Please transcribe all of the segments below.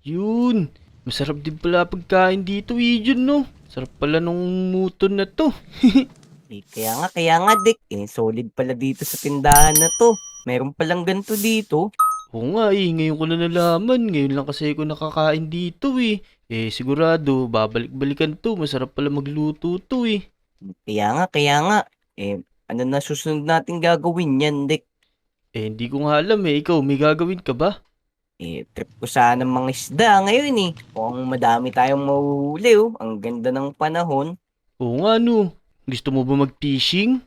Yun. Masarap din pala pagkain dito, Ijon, no? Sarap pala nung muton na to. Kaya nga, Dick. Solid pala dito sa tindahan na to. Meron palang ganito dito. Oo nga ngayon ko na nalaman. Ngayon lang kasi ako nakakain dito sigurado, babalik-balikan to. Masarap pala magluto to Kaya nga. Eh, ano na susunod natin gagawin yan, Dick? Hindi ko nga alam Ikaw, may gagawin ka ba? Trip ko sana mga isda ngayon eh. Mukhang madami tayong mahuhuli oh. Ang ganda ng panahon. Oo nga, no. Gusto mo ba mag-fishing?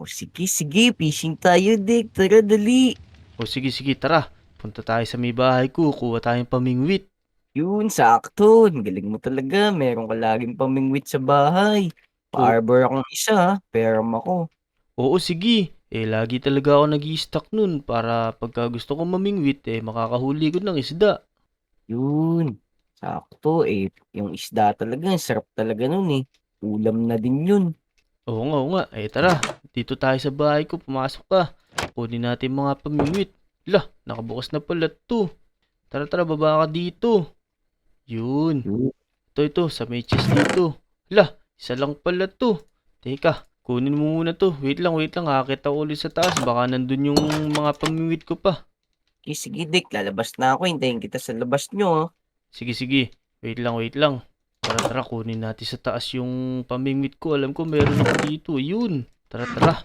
Sige, fishing tayo, Dick. Tara, dali. O sige, sige, tara. Punta tayo sa may bahay ko. Kuha tayong pamingwit. Yun, sakto. Ang galing mo talaga. Meron ka laging pamingwit sa bahay. O, Pa-arbor akong isa, ha. Peram ako. oo, sige. Lagi talaga ako nag-i-stock nun para pagka gusto ko mamingwit, makakahuli ko ng isda. Yun, sakto. Yung isda talaga, ang sarap talaga nun eh. Ulam na din yun. Oo nga. Tara. Dito tayo sa bahay ko. Pumasok ka. Kunin natin mga pamingwit. Lah, nakabukas na pala to. Tara, tara, baba ka dito. Yun. Yun. Ito, sa may chest dito. Lah, isa lang pala to. Teka, kunin mo muna to. Wait lang. Akit ako ulit sa taas. Baka nandun yung mga pamingwit ko pa. Sige, Dick. Lalabas na ako. Hintayin kita sa labas nyo, ha. Sige, sige. Wait lang. Tara, tara, kunin natin sa taas yung pamingwit ko. Alam ko meron ako dito. Yun. Tara, tara.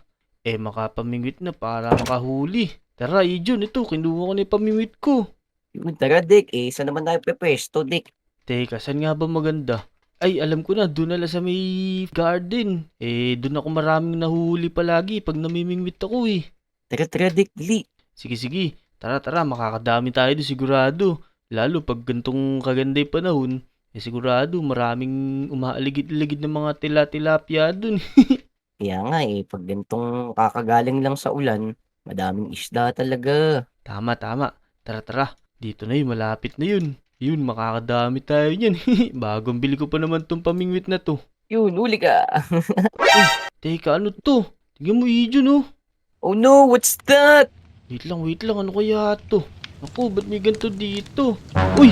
Makapamingwit na para makahuli. Tara, Ijon, ito. Kinuha ko na yung pamingwit ko. Yun, tara, Dick. Saan naman tayo pepesto, Dick? Teka, saan nga ba maganda? Ay, alam ko na, doon na lang sa may garden. Doon ako maraming nahuli palagi pag namimingwit ako Tara, Dick. Dali. Sige, sige. Tara, tara, makakadami tayo doon sigurado. Lalo pag gantong kaganda yung panahon, sigurado maraming umaaligid-ligid ng mga tila-tilapia doon. Kaya nga pag ganitong kakagaling lang sa ulan, madaming isda talaga. Tama, tama. Tara, tara. Dito na yun, malapit na yun. Yun, makakadami tayo niyan. Bagong bili ko pa naman tong pamingwit na to. Yun, huli ka. Uy, teka, ano to? Tingnan mo, Ijon, oh. Oh no, what's that? Wait lang, ano kaya to? Naku, ba't may ganito dito? Uy,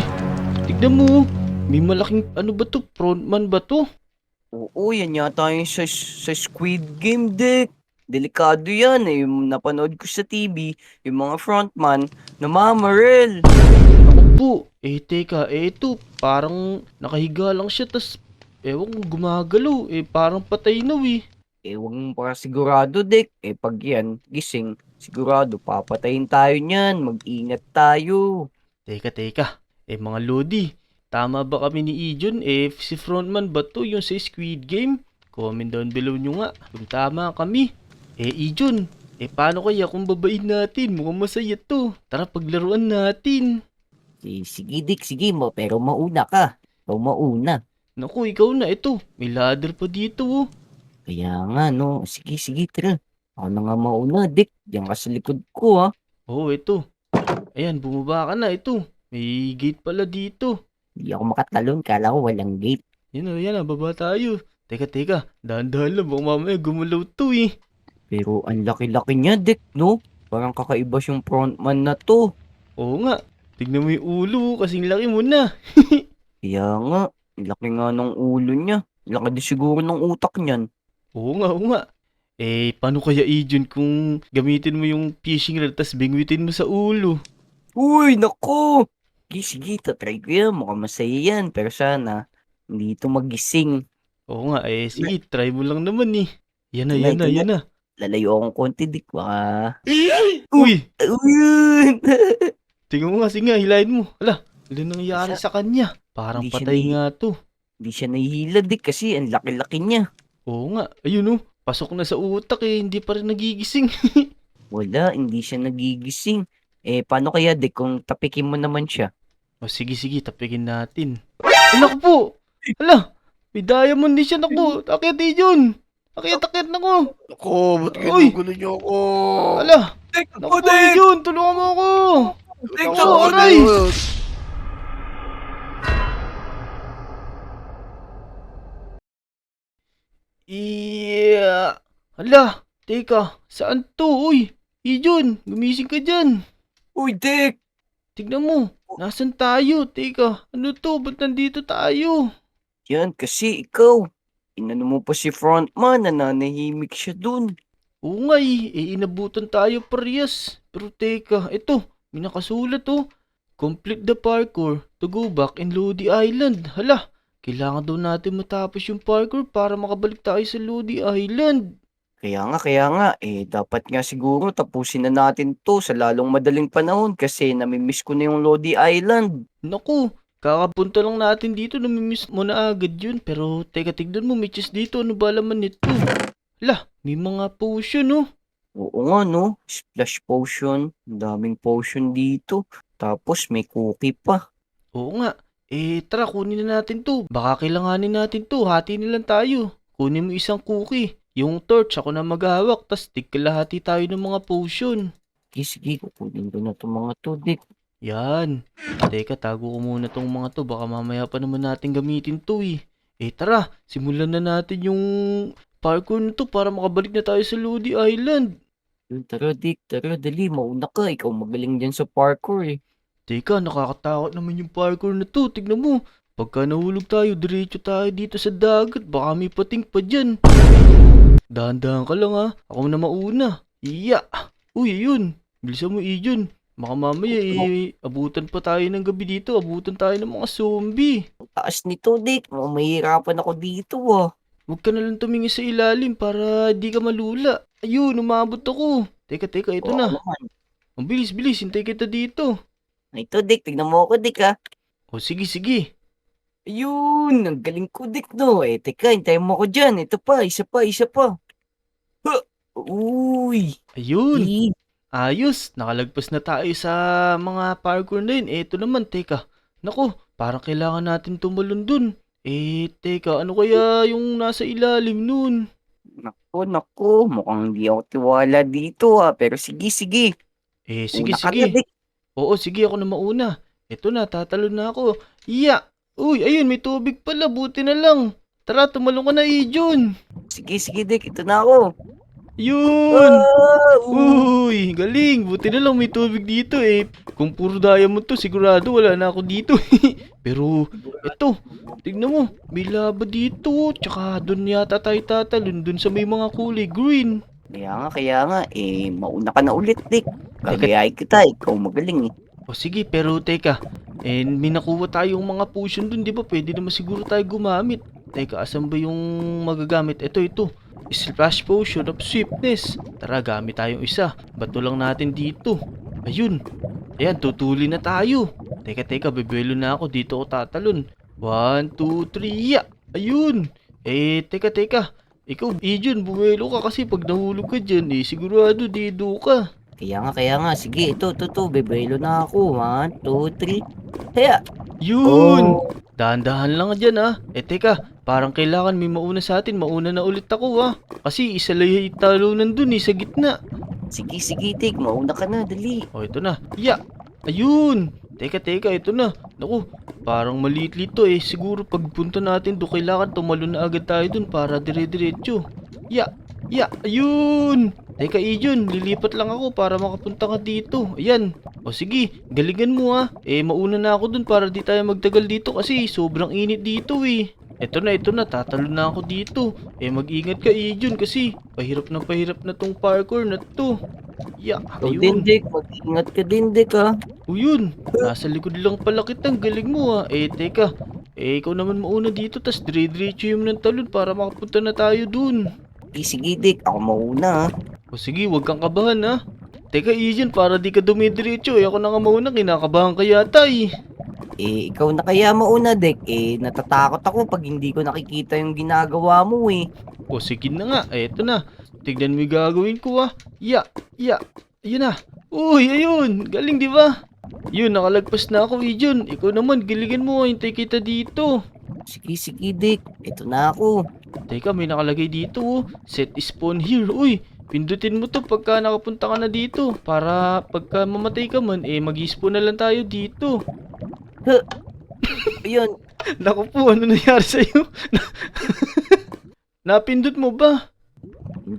tignan mo, may malaking, ano ba to? Frontman ba to? Oo, yan yata yung sa Squid Game, Dick. Delikado yan Yung napanood ko sa TV, yung mga frontman, namamaril. Naku po, teka, ito, parang nakahiga lang siya, tas, ewan kung gumagalaw, parang patay na Huwag mo pa sigurado, Dick. Pag yan, gising, sigurado, papatayin tayo niyan. Mag-ingat tayo. Teka, mga Lodi, tama ba kami ni Ijon? Si frontman ba to yung sa Squid Game? Comment down below nyo nga kung tama kami. Ijon, paano kaya kung babain natin? Mukhang masaya to. Tara paglaruan natin. Sige, Dick, sige mo, pero mauna ka. Ikaw mauna. Naku, ikaw na ito. May ladder pa dito Kaya nga, no. Sige, tara. Ako na nga mauna, Dick. Diyan ka sa likod ko, ha. Ito. Ayan, bumaba ka na ito. May gate pala dito. Hindi ako makatalon. Kala ko walang gate. Yan na, baba tayo. Teka, dahan-dahan lang. Baka mamaya gumalaw to Pero ang laki-laki niya, Dick, no? Parang kakaiba yung frontman na to. Oo nga. Tignan mo yung ulo, kasing laki mo na. Kaya nga, ang laki nga ng ulo niya. Laki din siguro ng utak niyan. Oo nga. Paano kaya Ijon kung gamitin mo yung fishing rod tas bingwitin mo sa ulo? Uy, naku! Sige, tatry ko yan. Mukhang masaya yan. Pero sana, hindi ito magising. Oo nga, sige, try mo lang naman Yan na, Ito na, yan ito na, na. yan na. Lalayo akong konti, Dick. Baka... Uy! Uyun! Tingnan mo nga, sige nga, hilahin mo. Ano nangyari sa kanya? Parang Hindi siya patay nga to. Hindi siya nahihila, Dick, kasi ang laki-laki niya. Oo nga, ayun pasok na sa utak hindi pa rin nagigising. Wala, hindi siya nagigising. Paano kaya, Dick, kung tapikin mo naman siya? Sige, tapikin natin. Naku po! Hala, may diamond din siya, naku. Akit Ijon! Akit, naku. Ako, ba't Uy! ginugulo niyo ako? Hala, Dick, naku po Ijon, tulungan mo ako. Dick, Naku, Ako, aray! ano? Hala, teka, saan to? Uy, Ijon, gumising ka dyan. Uy, Dick! Tignan mo, Nasaan tayo? Teka, ano to? Ba't nandito tayo? Yan, kasi ikaw, inano mo pa si frontman, nananahimik siya dun. Oo nga inabutan tayo parehas. Pero teka, ito, may nakasulat oh. Complete the parkour to go back in Lodi Island. Hala, kailangan daw natin matapos yung parkour para makabalik tayo sa Lodi Island. Kaya nga, dapat nga siguro tapusin na natin to sa lalong madaling panahon kasi namimiss ko na yung Lodi Island. Naku, kakapunta lang natin dito, namimiss mo na agad yun. Pero teka, tignan mo, may chest dito, ano ba laman nito? Hala, may mga potion oh. Oo nga, no? Splash potion. Ang daming potion dito. Tapos may cookie pa. Oo nga. Tara, kunin na natin to. Baka kailanganin natin to. Hati na lang tayo. Kunin mo isang cookie. Yung torch, ako na maghahawak. Tas tigkalahati tayo ng mga potion. Sige, kukunin ko na itong mga to, Dick. Yan. Teka, tago ko muna tong mga to. Baka mamaya pa naman natin gamitin to eh. Tara, simulan na natin yung parkour na to para makabalik na tayo sa Lodi Island. Yun, tara, Dick. Tara, dali. Mauna ka. Ikaw magaling dyan sa parkour, eh. Teka, nakakatakot naman yung parkour na to. Tignan mo. Pagka nahulog tayo, diretso tayo dito sa dagat. Baka may pating pa dyan. Dahan-dahan ka lang ha. Ako na mauna. Iya. Uy, ayun. Bilisan mo, Ijon. Baka mamaya abutan pa tayo ng gabi dito. Abutan tayo ng mga zombie. Ang taas nito, Dick. Mahihirapan ako dito, ah. Huwag ka na lang tumingin sa ilalim para di ka malula. Ayun, umabot ako. Teka, ito Oo na. naman. Ang bilis, hintay kita dito. Ito, Dick. Tignan mo ako, Dick, ah. O sige. Ayun, ang galing ko, Dick, no? Teka, hintayin mo ako dyan. Ito pa, isa pa. Ha! Uy! Ayun. Di. Ayos, nakalagpas na tayo sa mga parkour na yun. Eto naman, teka. Naku, parang kailangan natin tumalon dun. Teka, ano kaya yung nasa ilalim nun? Naku. Mukhang hindi ako tiwala dito, ah. Pero sige. Sige, Una ka na, sige. Dick. Oo, sige, ako na mauna. Eto na, tatalon na ako. Iya! Uy, ayun, may tubig pala, buti na lang. Tara, tumalon ka na, Ijon. Sige, Dick. Ito na ako. Yun! Ah! Uy, galing. Buti na lang may tubig dito eh. Kung puro diamond to, sigurado wala na ako dito. Pero, eto, tignan mo, may lava dito. Tsaka doon yata tayo tatalon, doon sa may mga kulay green. Kaya nga, mauna ka na ulit, Dick. Gagayahin kita, ikaw magaling, eh. O sige, pero teka, may nakuha tayong mga potion doon, di ba? Pwede naman siguro tayo gumamit. Teka, asan ba yung magagamit? Ito. Splash Potion of Swiftness. Tara, gamit tayong isa. Bato lang natin dito. Ayun. Ayan, tutuli na tayo. Teka, bebelo na ako. Dito ako tatalon. 1, 2, 3, ya! Ayun. Teka. Ikaw, Ijon, bumelo ka kasi pag nahulog ka dyan, sigurado dido ka. Kaya nga. Sige, ito. Bebelo na ako. 1, 2, 3. Kaya. Yun! Oh. Dahan-dahan lang dyan ah. Teka, parang kailangan may mauna sa atin. Mauna na ulit ako ah. Kasi isa lang yung talunan dun sa gitna. Sige, Dick. Mauna ka na. Dali. O, ito na. Ya! Ayun! Teka, ito na. Naku, parang maliit-lit to Siguro pagpunta natin doon, kailangan tumalon na agad tayo dun para dire-diretso. Ya! Ayun! Teka, Ijon, lilipat lang ako para makapunta ka dito. Ayan. O sige, galingan mo ha. Mauna na ako dun para di tayo magtagal dito kasi sobrang init dito Ito na, tatalon na ako dito. Mag-ingat ka, Ijon, kasi pahirap na tong parkour na to. Ya, Ikaw din, ayun. Dick. Mag-ingat ka din, Dick, ha. Uyun, nasa likod lang pala kitang galing mo Teka. Ikaw naman mauna dito, tas dire-diretso yung ng talon para makapunta na tayo dun. Sige, Dick. Ako mauna, ha. O sige, wag kang kabahan ha. Teka, Ian, para di ka dumidiretso ako na nga mauna, kinakabahan ka yata Ikaw na kaya mauna, Dick. Natatakot ako pag hindi ko nakikita yung ginagawa mo, O sige na nga, eto na. Tignan mo yung gagawin ko Ya. Ayun na. Uy, ayun. Galing di ba? Yun, nakalagpas na ako, Ijon. Ikaw naman, gilingan mo, hintay kita dito. Sige, Dick. Ito na ako. Teka, may nakalagay dito Set spawn here. Uy, pindutin mo to pagka nakapunta ka na dito. Para pagka mamatay ka man, mag-spawn na lang tayo dito. Ayun. Naku po, ano nangyari sa'yo? Napindot mo ba?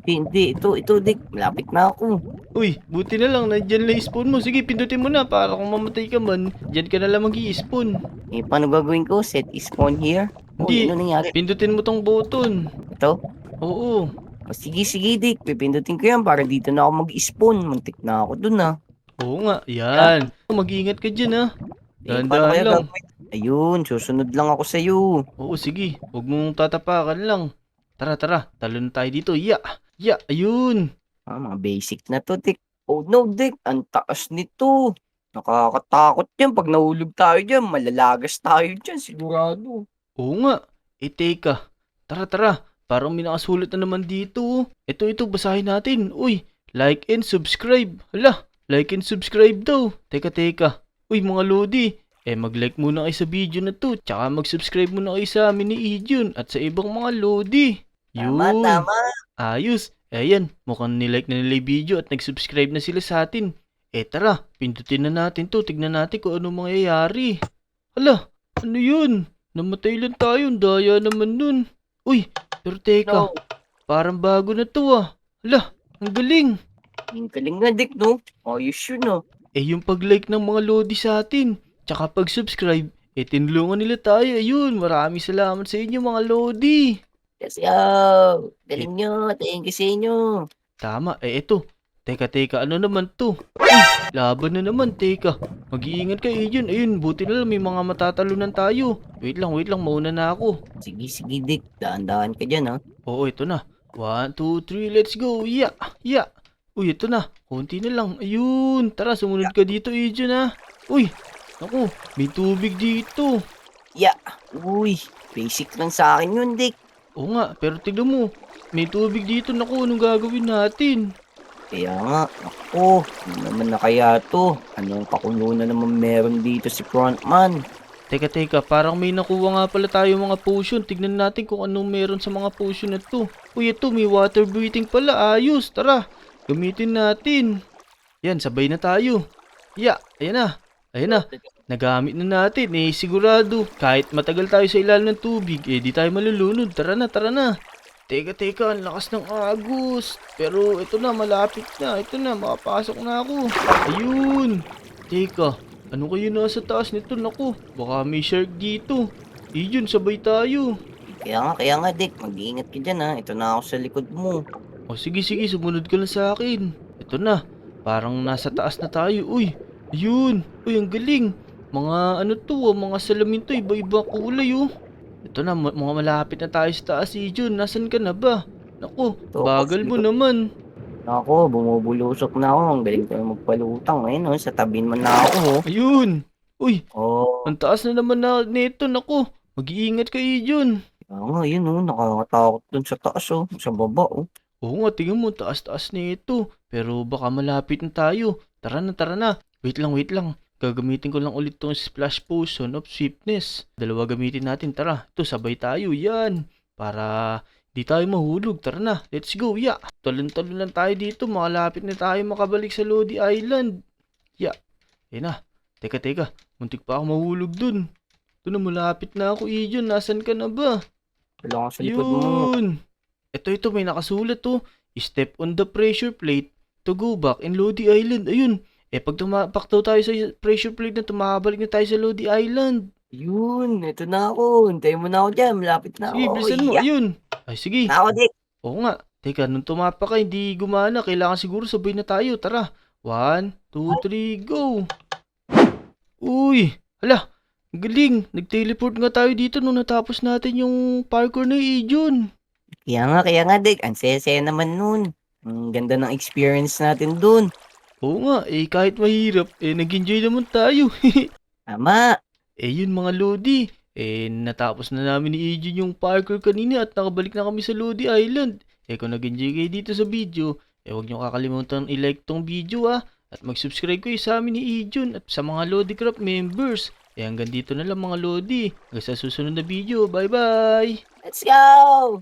Hindi. Ito, Dick. Malapit na ako. Uy, buti na lang, nandyan lang spawn mo. Sige, pindutin mo na para kung mamatay ka man, dyan ka na lang mag-i-spawn. Eh, paano gagawin ko? Set spawn here? Uy, Hindi, ano nangyari? pindutin mo tong button. Ito? Oo, O, sige, Dick. Pipindutin ko yan para dito na ako mag-spawn. Muntik na ako dun, ah. oo nga, Yeah. yan. Mag-iingat ka dyan ha. Eh, paano Dahan-dahan kaya lang. gagawin? Ayun, susunod lang ako sa'yo. Oo, sige, huwag mong tatapakan lang. Tara, tara, talo na tayo dito. Ya, ya, ayun. Mga basic na to, Dick. Oh no, Dick. Ang taas nito. Nakakatakot yan. Pag nahulog tayo dyan, malalagas tayo dyan, sigurado. Oo nga. Teka. Tara, tara. Parang may nakasulat na naman dito. Ito, basahin natin. Uy, like and subscribe. Hala, like and subscribe daw. Teka. Uy, mga lodi. Mag-like muna kayo sa video na to. Tsaka mag-subscribe muna kayo sa amin ni Ijun at sa ibang mga lodi. Tama, Yun. tama. Ayos. Ayan, mukhang nilike na nila yung video at nag-subscribe na sila sa atin. Tara, pindutin na natin to. Tignan natin kung ano mangyayari. Hala, ano yun? Namatay lang tayo. Ang daya naman nun. Uy, pero teka, No. parang bago na to ah. Hala, ang galing. Ang galing nga, Dick, no? Ayos yun, no? Yung pag-like ng mga lodi sa atin, tsaka pag-subscribe, tinulungan nila tayo. Ayun, maraming salamat sa inyo mga lodi. Let's go! Galing nyo. Thank you sa inyo. Tama, eto. Teka, ano naman to? Uy, laban na naman, teka. Mag-iingat kayo dyan. Ayun, buti na lang may mga matatalunan tayo. Wait lang, mauna na ako. Sige, Dick. Daan-daan ka dyan, ha? Oo, ito na. 1, 2, 3, let's go. Ya. Uy, ito na. Konti na lang. Ayun, tara, sumunod ka dito, Adrian ha. Uy, naku, may tubig dito. Yeah. Uy, basic lang sa akin yun, Dick. Oo nga, pero tignan mo. May tubig dito, naku, anong gagawin natin? Kaya nga, ako, ano naman na kaya to? Anong pakulo na naman meron dito si Frontman? Teka, parang may nakuha nga pala tayo mga potion. Tignan natin kung anong meron sa mga potion na to. Uy, ito, may water breathing pala. Ayos, tara. Gamitin natin. Yan, sabay na tayo. Ayan na. Nagamit na natin. Sigurado. Kahit matagal tayo sa ilalim ng tubig, di tayo malulunod. Tara na. Teka, ang lakas ng agos. Pero ito na, malapit na. Ito na, makapasok na ako. Ayun. Teka, ano kayo nasa taas nito? Naku, baka may shark dito. Yun, sabay tayo. Kaya nga, Dick, mag-iingat ka dyan, ha? Ito na ako sa likod mo. O sige, sumunod ka lang sa akin. Ito na, parang nasa taas na tayo. Uy, ayun. Uy, ang galing. Mga ano to, mga salamin to, iba-iba kulay oh. Ito na, mga malapit na tayo sa taas. Jun, nasan ka na ba? Naku, Ito, bagal mo likod. naman. Ako, bumubulusok na ako. Ang galing tayo magpalutang. Ayun, oh, sa tabin man na ako, oh. Ayun. Uy, Oh, ang taas na naman na nito. Naku, mag-iingat kayo Jun. kaya nga, yun, oh. Nakakatakot dun sa taas, oh. Sa baba, oh. Oo nga, tingnan mo, taas-taas na ito. Pero baka malapit na tayo. Tara na. Wait lang. Gagamitin ko lang ulit tong splash potion of swiftness. Dalawa gamitin natin, tara. Ito, sabay tayo, yan. Para di tayo mahulog, tara na. Let's go, Talon-talon lang tayo dito, makalapit na tayo makabalik sa Lodi Island. Na. Teka. Muntik pa ako mahulog dun. Ito na, malapit na ako, Ijon. Nasaan ka na ba? Wala ka sa likod mo. Yun. Ito, may nakasulat to. Step on the pressure plate to go back in Lodi Island. Ayun. Pag tumapak daw tayo sa pressure plate na tumabalik na tayo sa Lodi Island. Yun, ito na ako. Hintayin mo na ako dyan. Malapit na Sige, ako. bilisan mo. Yeah. Ayun. Ay, sige. Na ako, Dick. Oo nga. Teka, nung tumapak ka, hindi gumana. Kailangan siguro sabay na tayo. Tara. 1, 2, 3, go. Uy. Hala. Ang galing. Nag-teleport nga tayo dito nung natapos natin yung parkour na Ijon. Kaya nga, Dick. Ang saya-saya naman nun. Ang ganda ng experience natin dun. Oo nga. Kahit mahirap, nag-enjoy naman tayo. Tama. Yun mga Lodi. Natapos na namin ni Ijun yung parkour kanina at nakabalik na kami sa Lodi Island. Kung nag-enjoy kayo dito sa video, huwag nyo kakalimutan i-like tong video at mag-subscribe kayo sa amin ni Ijun at sa mga Lodicraft members. Hanggang dito na lang mga Lodi. Hanggang sa susunod na video. Bye-bye! Let's go!